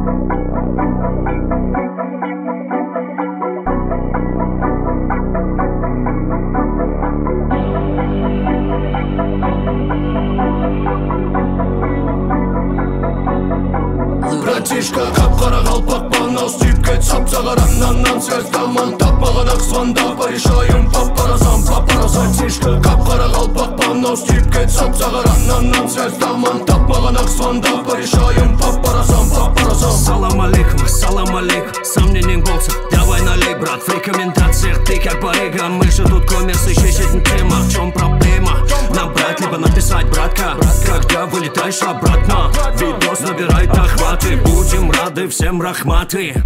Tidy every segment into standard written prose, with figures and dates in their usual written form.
Братишка, қап-қара қалпақпан, ауыз тиіп кет сап-сағараннан сәз таман тапмаған ақ звонда порешаем папарасам. Братишка, қап-қара қалпақпан, ауыз тиіп кет сап-сағараннан сәз таман тапмаған ақ звонда порешаем папарасам. Салам алейкум, сомнениең болса давай налей, брат. В рекомендациях ты как барыга, мы же тут коммерсы шешетін тема. В чем проблема? Набрать либо написать, братка, когда вылетаешь обратно. Видос набирает охваты, будем рады всем рахматы.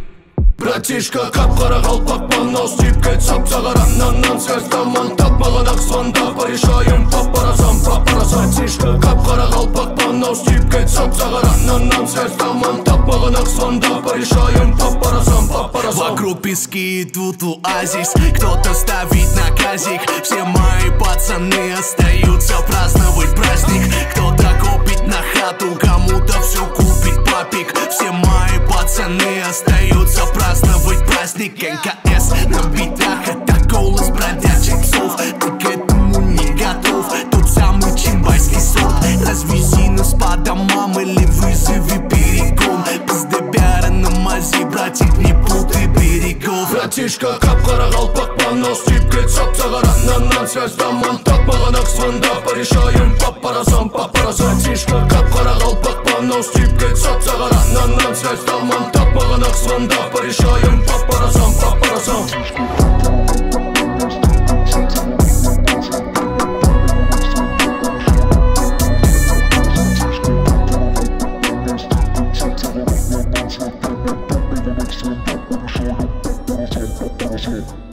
Братишка, қап-қара қалпақпан, ауыз тиіп кет сап-сағараннан сәз таман тапмаған ақ звонда порешаем папарасам. Братишка, қап-қара қалпақпан, ауыз тиіп кет сап-сағараннан сәз таман тапмаған ақ звонда порешаем папарасам. Вокруг пески идут оазис, кто-то ставит наказик. Все мои пацаны остаются праздновать праздник. Кто-то копит на хату, кому-то все купит папик. Все мои пацаны остаются праздновать праздник. НКС на битах, это голос бродячих псов. Ты к этому не готов, тот самый чимбайский сорт. Развези нас по домам или вызови перегон. Пиздебяра на мази, братик, не путай берегов. Братишка, қап-қара қалпақпан, ауыз тиіп кет сап-сағараннан сәз таман тапмаған ақ звонда порешаем папарасам. Братишка, қап-қара қалпақпан, ауыз тиіп кет сап-сағараннан сәз таман тапмаған ақ звонда порешаем папарасам. Shit.